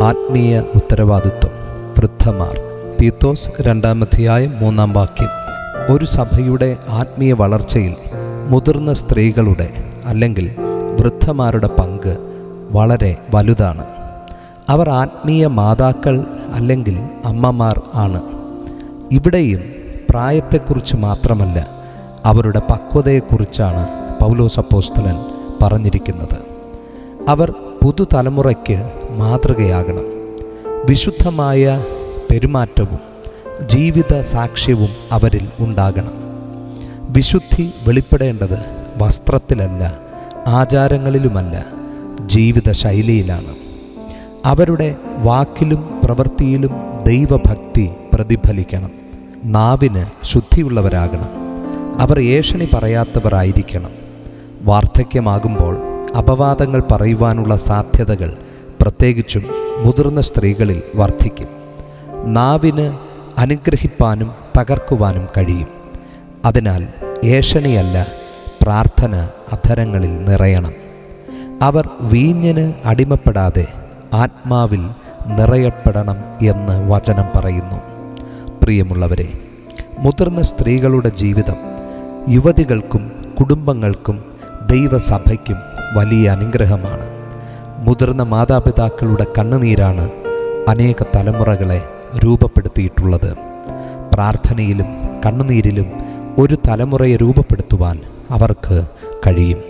ആത്മീയ ഉത്തരവാദിത്വം. വൃദ്ധന്മാർ. തീത്തോസ് 2-ാം അധ്യായം 3-ാം വാക്യം. ഒരു സഭയുടെ ആത്മീയ വളർച്ചയിൽ മുതിർന്ന സ്ത്രീകളുടെ അല്ലെങ്കിൽ വൃദ്ധന്മാരുടെ പങ്ക് വളരെ വലുതാണ്. അവർ ആത്മീയ മാതാക്കൾ അല്ലെങ്കിൽ അമ്മമാർ ആണ്. ഇവിടെയും പ്രായത്തെക്കുറിച്ച് മാത്രമല്ല, അവരുടെ പക്വതയെക്കുറിച്ചാണ് പൗലോസ് അപ്പോസ്തലൻ പറഞ്ഞിരിക്കുന്നത്. അവർ പുതുതലമുറയ്ക്ക് മാതൃകയാകണം. വിശുദ്ധമായ പെരുമാറ്റവും ജീവിത സാക്ഷ്യവും അവരിൽ ഉണ്ടാകണം. വിശുദ്ധി വെളിപ്പെടേണ്ടത് വസ്ത്രത്തിലല്ല, ആചാരങ്ങളിലുമല്ല, ജീവിത ശൈലിയിലാണ്. അവരുടെ വാക്കിലും പ്രവൃത്തിയിലും ദൈവഭക്തി പ്രതിഫലിക്കണം. നാവിന് ശുദ്ധിയുള്ളവരാകണം. അവർ ഏഷണി പറയാത്തവരായിരിക്കണം. വാർദ്ധക്യമാകുമ്പോൾ അപവാദങ്ങൾ പറയുവാനുള്ള സാധ്യതകൾ പ്രത്യേകിച്ചും മുതിർന്ന സ്ത്രീകളിൽ വർദ്ധിക്കും. നാവിന് അനുഗ്രഹിപ്പാനും തകർക്കുവാനും കഴിയും. അതിനാൽ ഏഷണിയല്ല, പ്രാർത്ഥന അധരങ്ങളിൽ നിറയണം. അവർ വീഞ്ഞിന് അടിമപ്പെടാതെ ആത്മാവിൽ നിറയപ്പെടണം എന്ന് വചനം പറയുന്നു. പ്രിയമുള്ളവരെ, മുതിർന്ന സ്ത്രീകളുടെ ജീവിതം യുവതികൾക്കും കുടുംബങ്ങൾക്കും ദൈവസഭയ്ക്കും വലിയ അനുഗ്രഹമാണ്. മുതിർന്ന മാതാപിതാക്കളുടെ കണ്ണുനീരാണ് അനേക തലമുറകളെ രൂപപ്പെടുത്തിയിട്ടുള്ളത്. പ്രാർത്ഥനയിലും കണ്ണുനീരിലും ഒരു തലമുറയെ രൂപപ്പെടുത്തുവാൻ അവർക്ക് കഴിയും.